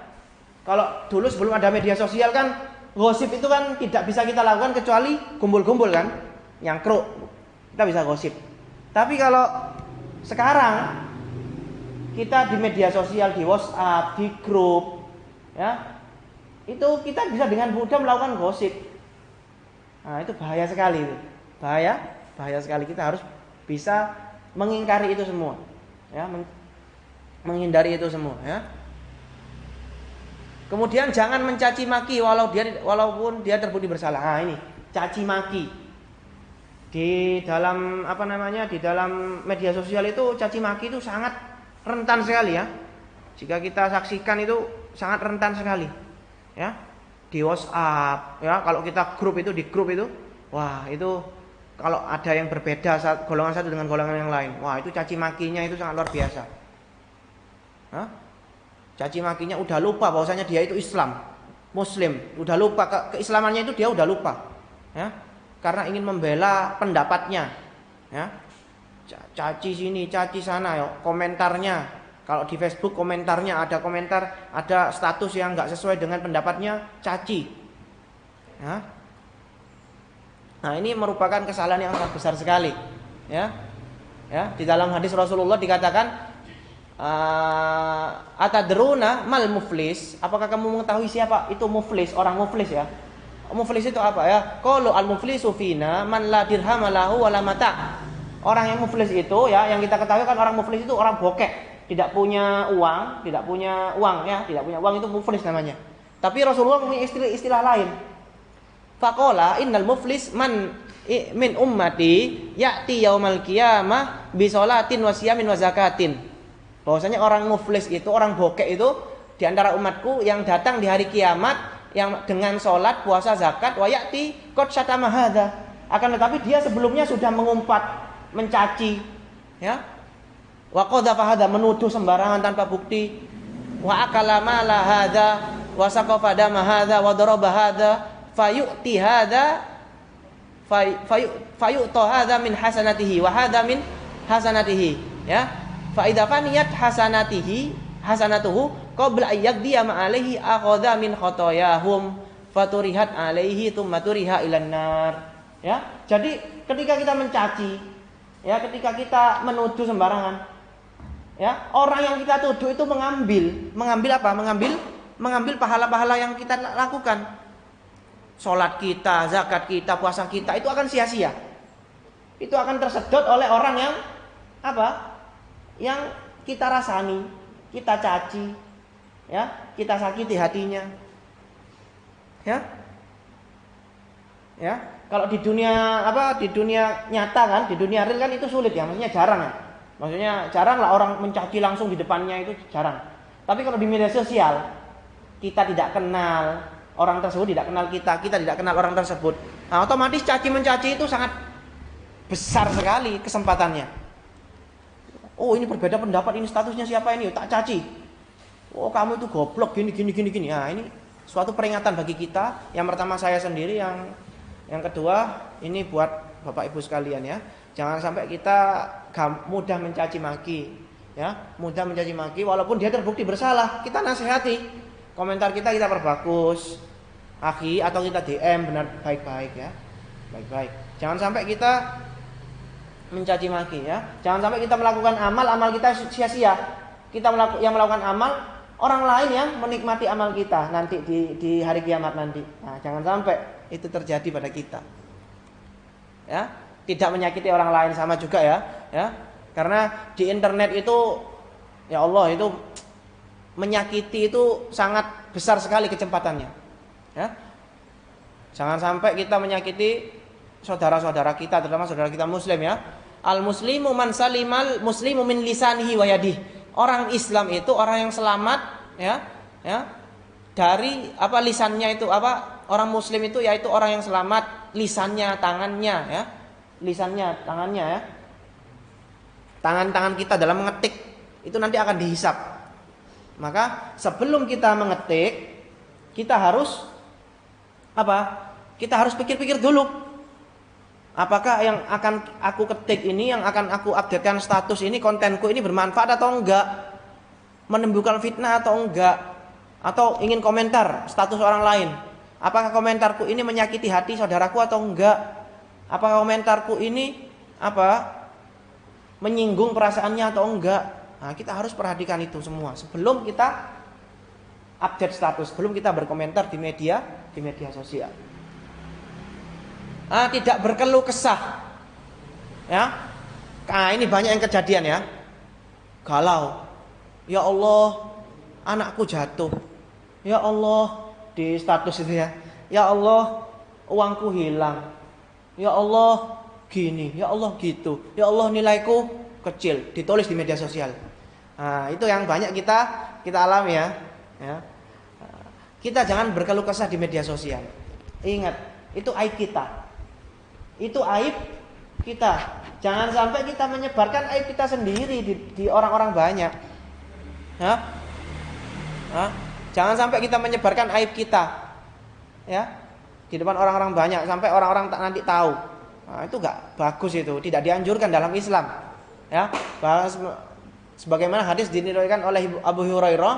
Kalau dulu sebelum ada media sosial kan, gosip itu kan tidak bisa kita lakukan kecuali kumpul-kumpul kan, nyangkruk, kita bisa gosip. Tapi kalau sekarang kita di media sosial, di WhatsApp, di grup, ya. Itu kita bisa dengan mudah melakukan gosip. Nah, itu bahaya sekali itu. Bahaya sekali. Kita harus bisa mengingkari itu semua. Ya, menghindari itu semua, ya. Kemudian jangan mencaci maki walaupun dia terbukti bersalah. Nah, ini caci maki. Di dalam di dalam media sosial itu caci maki itu sangat rentan sekali ya. Jika kita saksikan itu sangat rentan sekali. Ya, di WhatsApp, ya, kalau kita di grup itu, wah, itu kalau ada yang berbeda golongan satu dengan golongan yang lain, wah, itu caci makinya itu sangat luar biasa. Hah? Caci makinya udah lupa bahwasanya dia itu Muslim, udah lupa keislamannya itu, dia udah lupa, ya, karena ingin membela pendapatnya, ya, caci sini, caci sana, ya, komentarnya. Kalau di Facebook komentarnya ada status yang nggak sesuai dengan pendapatnya, caci. Ya. Nah, ini merupakan kesalahan yang sangat besar sekali. Ya, ya. Di dalam hadis Rasulullah dikatakan, atadruna mal muflis? Apakah kamu mengetahui siapa itu muflis? Orang muflis ya. Muflis itu apa ya? Qalu al muflisu fina man la dirham lahu wala mata. Orang yang muflis itu ya, yang kita ketahui kan orang muflis itu orang bokek. Tidak punya uang ya, tidak punya uang itu muflis namanya. Tapi Rasulullah mempunyai istilah lain. Faqala innal muflis man min ummati ya'ti yaumal qiyamah bi sholatin wa siyamin wa zakatin. Bahwasanya orang muflis itu, orang bokek itu di antara umatku yang datang di hari kiamat yang dengan salat, puasa, zakat, wa ya'ti qad syatama hadza. Akan tetapi dia sebelumnya sudah mengumpat, mencaci, ya. Wa qadhafa hadza, menuduh sembarangan tanpa bukti. Wa akala mala hadza wa saqafa dama hadza wa daraba hadza fayu'ti hadza fayu'ta hadza min hasanatihi wa hadza min hasanatihi, ya. Fa idza faniyat hasanatuhu qabla ayyaqdiya ma alaihi akhadha min khotoyahum faturihat alaihi thumma turiha ilan nar, ya. Jadi ketika kita mencaci, ya, ketika kita menuduh sembarangan, ya, orang yang kita tuduh itu mengambil apa? Mengambil pahala-pahala yang kita lakukan. sholat kita, zakat kita, puasa kita itu akan sia-sia. Itu akan tersedot oleh orang yang apa? Yang kita rasani, kita caci, ya, kita sakiti hatinya. Ya. Ya, kalau di dunia di dunia nyata kan, di dunia real kan itu sulit ya, maksudnya jarang ya. Maksudnya jarang lah orang mencaci langsung di depannya, itu jarang. Tapi kalau di media sosial, kita tidak kenal orang tersebut, tidak kenal kita tidak kenal orang tersebut. Nah, otomatis caci mencaci itu sangat besar sekali kesempatannya. Oh, ini berbeda pendapat, ini statusnya siapa ini? Tak caci. Oh, kamu itu goblok gini. Nah, ini suatu peringatan bagi kita. Yang pertama saya sendiri, yang kedua ini buat Bapak Ibu sekalian ya. Jangan sampai kita mudah mencaci maki, ya. Mudah mencaci maki walaupun dia terbukti bersalah, kita nasihati. Komentar kita perbagus. Akhi, atau kita DM benar baik-baik ya. Baik-baik. Jangan sampai kita mencaci maki ya. Jangan sampai kita melakukan amal kita sia-sia. Kita yang melakukan amal, orang lain yang menikmati amal kita nanti di hari kiamat nanti. Nah, jangan sampai itu terjadi pada kita. Ya, tidak menyakiti orang lain sama juga ya. Karena di internet itu ya Allah, itu menyakiti itu sangat besar sekali kecepatannya. Ya. Jangan sampai kita menyakiti saudara-saudara kita, terutama saudara kita muslim ya. Al muslimu man salimal muslimu min lisanihi wa yadihi. Orang Islam itu orang yang selamat ya dari lisannya itu orang muslim itu yaitu orang yang selamat lisannya, tangannya ya. Lisannya, tangannya ya. Tangan-tangan kita dalam mengetik itu nanti akan dihisap. Maka sebelum kita mengetik, kita harus kita harus pikir-pikir dulu. Apakah yang akan aku ketik ini, yang akan aku updatekan status ini, kontenku ini bermanfaat atau enggak? Menimbulkan fitnah atau enggak? Atau ingin komentar status orang lain? Apakah komentarku ini menyakiti hati saudaraku atau enggak? Apakah komentarku ini menyinggung perasaannya atau enggak? Nah, kita harus perhatikan itu semua sebelum kita update status, sebelum kita berkomentar di media sosial. Tidak berkeluh kesah. Ya. Nah, ini banyak yang kejadian ya. Galau. Ya Allah, anakku jatuh. Ya Allah, di status itu ya. Ya Allah, uangku hilang. Ya Allah, gini. Ya Allah, gitu. Ya Allah, nilaiku kecil. Ditulis di media sosial. Nah, itu yang banyak kita alami ya. Kita jangan berkeluh kesah di media sosial. Ingat, itu aib kita. Itu aib kita. Jangan sampai kita menyebarkan aib kita sendiri di orang-orang banyak. Jangan sampai kita menyebarkan aib kita ya di depan orang-orang banyak sampai orang-orang nanti tahu. Nah, itu enggak bagus, itu tidak dianjurkan dalam Islam. Ya, sebagaimana hadis diniriwayatkan oleh Abu Hurairah,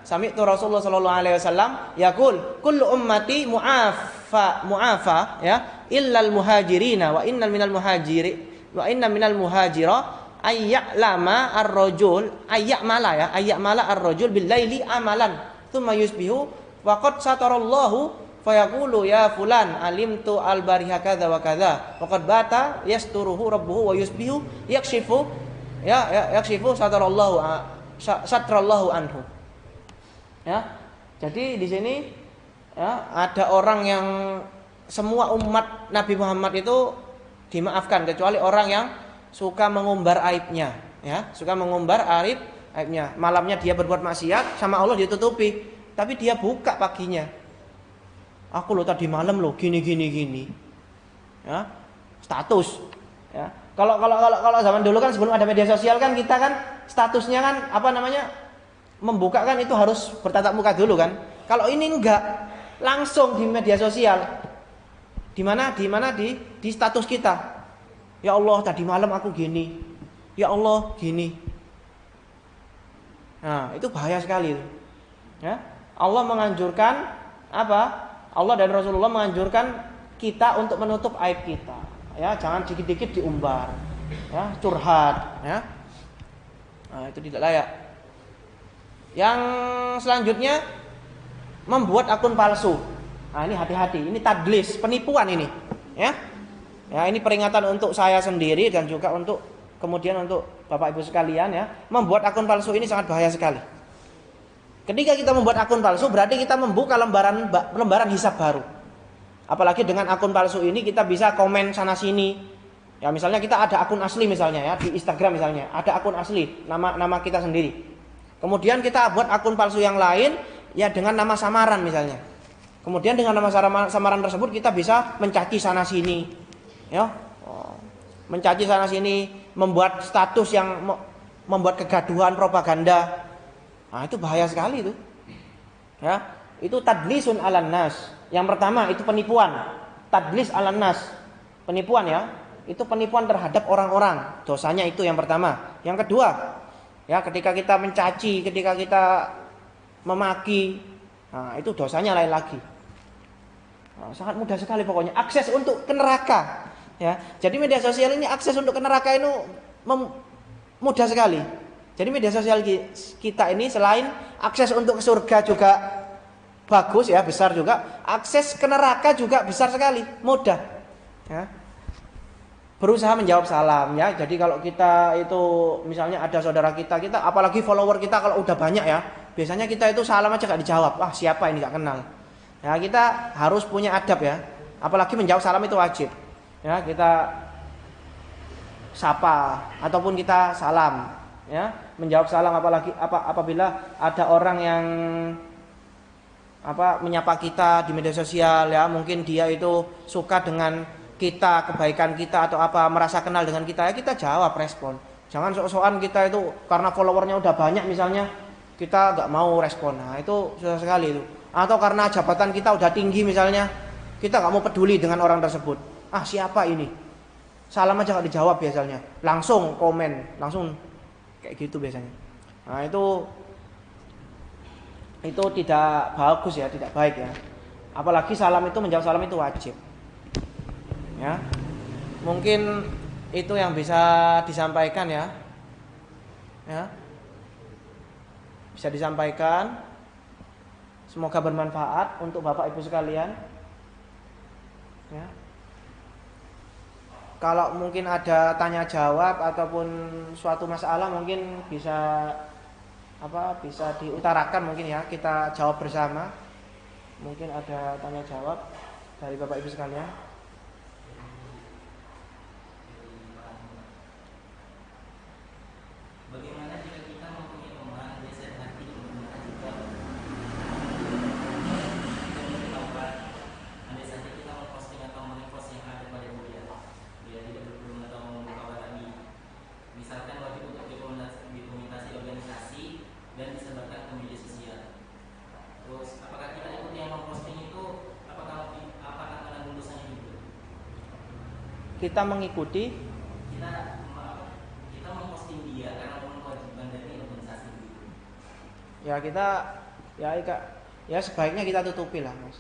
sami'tu Rasulullah sallallahu alaihi wasallam yaqul kullu ummati mu'afa ya illal muhajirina wa inna minal muhajira ayya'lama ar-rajul ayya'mala ar-rajul bil laili amalan thumma yusbihu wa qad satarallahu fayaqulu ya fulan alimtu al-bariha kadza wa kadza wa qad bata yasturuhu rabbuhu wa yusbihu yakshifu satarallahu anhu. Ya. Jadi di sini ya, ada orang yang semua umat Nabi Muhammad itu dimaafkan kecuali orang yang suka mengumbar aibnya, ya, suka mengumbar aibnya. Malamnya dia berbuat maksiat, sama Allah ditutupi, tapi dia buka paginya. Aku lo tadi malam lo gini. Ya, status. Ya. Kalau zaman dulu kan sebelum ada media sosial kan kita kan statusnya kan membuka kan itu harus bertatap muka dulu kan. Kalau ini enggak, langsung di media sosial. Di mana di status kita. Ya Allah, tadi malam aku gini. Ya Allah, gini. Nah, itu bahaya sekali. Ya. Allah menganjurkan Allah dan Rasulullah menganjurkan kita untuk menutup aib kita. Ya, jangan dikit-dikit diumbar. Ya, curhat, ya. Nah, itu tidak layak. Yang selanjutnya membuat akun palsu. Nah, ini hati-hati, ini tadlis, penipuan ini, ya. Ya, ini peringatan untuk saya sendiri dan juga untuk kemudian untuk Bapak Ibu sekalian ya. Membuat akun palsu ini sangat bahaya sekali. Ketika kita membuat akun palsu berarti kita membuka lembaran hisab baru. Apalagi dengan akun palsu ini kita bisa komen sana sini. Ya, misalnya kita ada akun asli misalnya ya, di Instagram misalnya, ada akun asli, nama kita sendiri. Kemudian kita buat akun palsu yang lain ya dengan nama samaran misalnya. Kemudian dengan nama samaran tersebut kita bisa mencaci sana sini. Ya, mencaci sana sini, membuat status yang membuat kegaduhan, propaganda. Nah, itu bahaya sekali itu. Ya, itu tadlisun 'alan nas. Yang pertama itu penipuan. Tadlis 'alan nas. Penipuan ya. Itu penipuan terhadap orang-orang. Dosanya itu yang pertama. Yang kedua, ya ketika kita mencaci, ketika kita memaki, nah, itu dosanya lain lagi. Nah, sangat mudah sekali pokoknya akses untuk ke neraka. Ya, jadi media sosial ini akses untuk ke neraka itu mudah sekali. Jadi media sosial kita ini selain akses untuk ke surga juga bagus ya, besar juga, akses ke neraka juga besar sekali, mudah. Ya. Berusaha menjawab salam ya. Jadi kalau kita itu misalnya ada saudara kita apalagi follower kita kalau udah banyak ya, biasanya kita itu salam aja gak dijawab. Wah, siapa ini gak kenal. Ya, kita harus punya adab ya. Apalagi menjawab salam itu wajib. Ya, kita sapa ataupun kita salam ya, menjawab salam apalagi apabila ada orang yang menyapa kita di media sosial ya, mungkin dia itu suka dengan kita, kebaikan kita atau merasa kenal dengan kita ya, kita jawab, respon. Jangan sok-sokan kita itu karena followernya udah banyak misalnya kita nggak mau respon. Nah, itu susah sekali itu. Atau karena jabatan kita udah tinggi misalnya, kita nggak mau peduli dengan orang tersebut. Ah, siapa ini? Salam aja gak dijawab biasanya. Langsung komen, langsung kayak gitu biasanya. Nah, itu tidak bagus ya, tidak baik ya. Apalagi menjawab salam itu wajib. Ya. Mungkin itu yang bisa disampaikan ya. Ya. Bisa disampaikan. Semoga bermanfaat untuk Bapak Ibu sekalian. Ya. Kalau mungkin ada tanya jawab ataupun suatu masalah mungkin bisa diutarakan mungkin ya, kita jawab bersama. Mungkin ada tanya jawab dari Bapak Ibu sekalian. Bagaimana jika kita mempunyai teman biasa hati juga andai saja kita memposting atau mengepost yang ada pada dia tidak berkerumun atau membuka lagi, misalkan wajib untuk dokumentasi organisasi dan disebarkan ke media sosial. Terus apakah kita ikut yang memposting itu, apakah kena dosannya itu? Kita mengikuti, kita memposting dia karena kewajiban dari organisasi itu. Ya kita ya sebaiknya kita tutupi lah, Mas.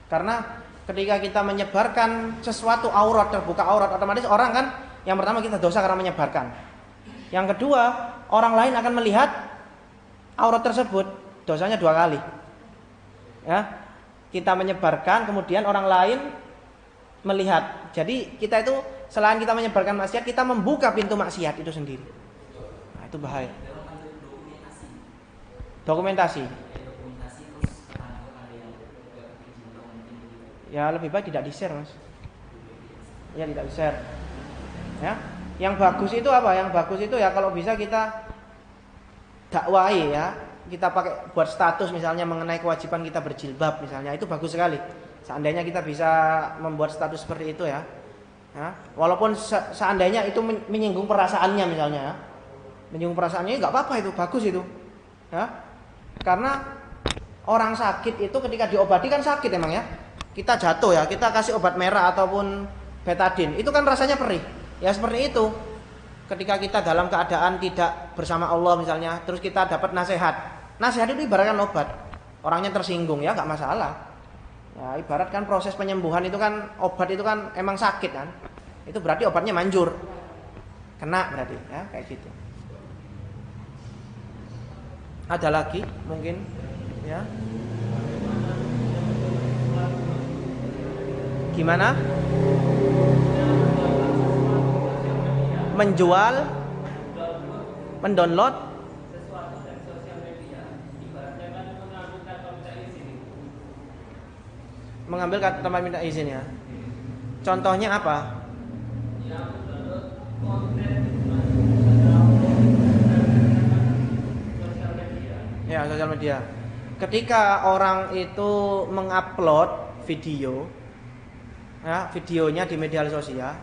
Karena ketika kita menyebarkan sesuatu terbuka aurat, otomatis orang kan yang pertama kita dosa karena menyebarkan. Yang kedua, orang lain akan melihat aurat tersebut, dosanya 2 kali. Ya. Kita menyebarkan, kemudian orang lain melihat. Jadi kita itu selain kita menyebarkan maksiat, kita membuka pintu maksiat itu sendiri. Nah, itu bahaya. Dokumentasi. Ya lebih baik tidak di-share, Mas. Ya tidak di-share. Ya. Yang bagus itu apa? Yang bagus itu ya kalau bisa kita dakwahi ya. Kita pakai buat status misalnya mengenai kewajiban kita berjilbab misalnya, itu bagus sekali. Seandainya kita bisa membuat status seperti itu ya. Ya. Walaupun seandainya itu menyinggung perasaannya misalnya ya. Menyinggung perasaannya enggak apa-apa, itu bagus itu. Ya. Karena orang sakit itu ketika diobati kan sakit emang ya. Kita jatuh ya, kita kasih obat merah ataupun betadine, itu kan rasanya perih. Ya seperti itu. Ketika kita dalam keadaan tidak bersama Allah misalnya, terus kita dapat nasihat. Nasihat itu ibaratkan obat. Orangnya tersinggung ya, enggak masalah. Ya, ibarat kan proses penyembuhan itu kan, obat itu kan emang sakit kan. Itu berarti obatnya manjur. Kena berarti ya, kayak gitu. Ada lagi mungkin ya. Gimana? Menjual, mendownload sesuatu dari sosial media, ibaratnya kan mengambil tanpa minta izin. mengambil tanpa minta izin ya. Contohnya apa? Ya, mendownload konten sosial media. Ya, sosial media. Ketika orang itu mengupload video, ya, videonya di media sosial,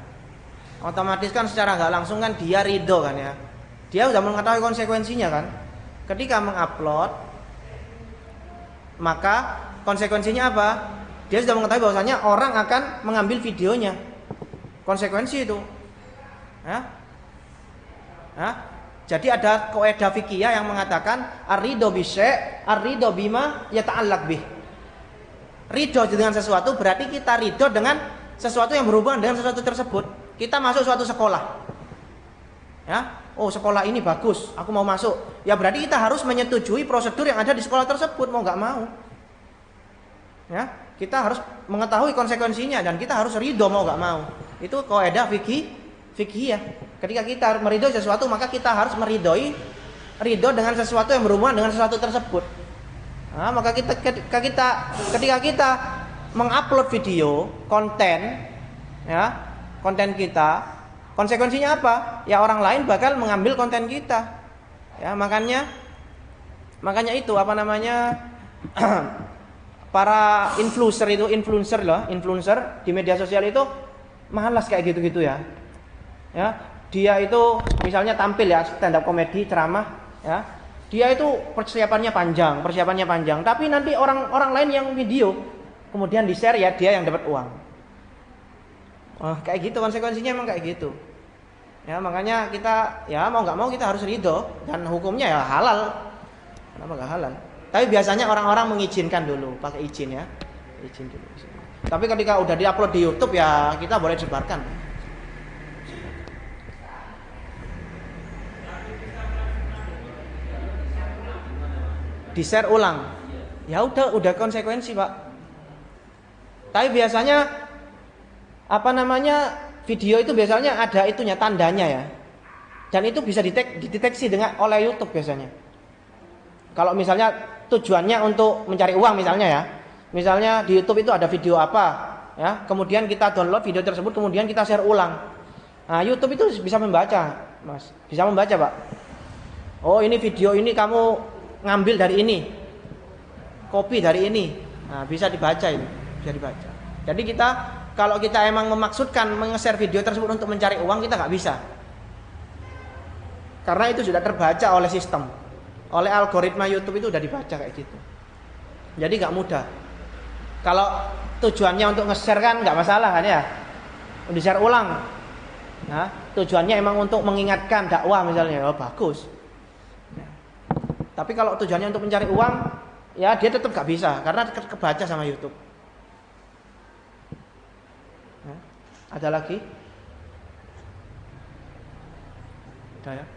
otomatis kan secara nggak langsung kan dia ridho kan ya. Dia sudah mengetahui konsekuensinya kan. Ketika mengupload, maka konsekuensinya apa? Dia sudah mengetahui bahwasanya orang akan mengambil videonya. Konsekuensi itu. Ya. Ya. Jadi ada kaidah fikih yang mengatakan ar-ridho bisyai' ar-ridho bima yata'allaq bih. Ridho dengan sesuatu berarti kita ridho dengan sesuatu yang berhubungan dengan sesuatu tersebut. Kita masuk suatu sekolah. Ya, oh sekolah ini bagus, aku mau masuk. Ya berarti kita harus menyetujui prosedur yang ada di sekolah tersebut, mau nggak mau. Ya, kita harus mengetahui konsekuensinya dan kita harus ridho mau nggak mau. Itu kaidah fikih ya. Ketika kita meridhoi sesuatu, maka kita harus ridho dengan sesuatu yang berhubungan dengan sesuatu tersebut. Nah, maka ketika kita mengupload video konten, ya konten kita, konsekuensinya apa? Ya orang lain bakal mengambil konten kita. Ya makanya itu apa namanya para influencer di media sosial itu malas kayak gitu-gitu ya. Ya dia itu misalnya tampil ya stand up komedi ceramah ya. Dia itu persiapannya panjang, tapi nanti orang lain yang video kemudian di-share ya dia yang dapat uang. Oh, kayak gitu konsekuensinya emang kayak gitu. Ya makanya kita ya mau nggak mau kita harus ridho dan hukumnya ya halal. Kenapa nggak halal? Tapi biasanya orang-orang mengizinkan dulu, pakai izin ya, izin dulu. Tapi ketika udah diupload di YouTube ya kita boleh sebarkan. Di-share ulang. Ya udah konsekuensi, Pak. Tapi biasanya apa namanya? Video itu biasanya ada itunya tandanya ya. Dan itu bisa dideteksi oleh YouTube biasanya. Kalau misalnya tujuannya untuk mencari uang misalnya ya. Misalnya di YouTube itu ada video apa ya, kemudian kita download video tersebut kemudian kita share ulang. Nah, YouTube itu bisa membaca, Mas. Bisa membaca, Pak. Oh, ini video ini kamu ngambil dari ini, copy dari ini, nah bisa dibaca ini, bisa dibaca. Jadi kalau kita emang memaksudkan meng-share video tersebut untuk mencari uang kita nggak bisa, karena itu sudah terbaca oleh sistem, oleh algoritma YouTube itu udah dibaca kayak gitu. Jadi nggak mudah. Kalau tujuannya untuk nge-share kan nggak masalah kan ya, di-share ulang. Nah, tujuannya emang untuk mengingatkan dakwah misalnya, oh bagus. Tapi kalau tujuannya untuk mencari uang, ya dia tetap gak bisa karena kebaca sama YouTube. Nah, ada lagi? Udah ya.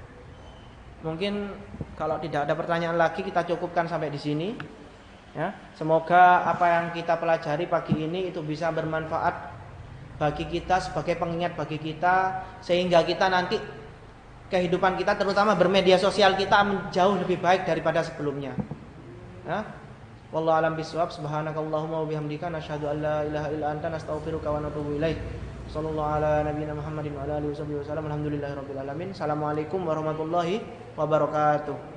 Mungkin kalau tidak ada pertanyaan lagi kita cukupkan sampai di sini. Ya, semoga apa yang kita pelajari pagi ini itu bisa bermanfaat bagi kita sebagai pengingat bagi kita sehingga kita nanti kehidupan kita terutama bermedia sosial kita jauh lebih baik daripada sebelumnya. Ya. Wallahu a'lam bishawab. Subhanakallahumma wa bihamdika nasyhadu an la ilaha illa anta nastaghfiruka wa natubu ilaik. Shallallahu ala nabiyyina Muhammadin wa ala alihi wasallam. Alhamdulillahirabbil alamin. Assalamualaikum warahmatullahi wabarakatuh.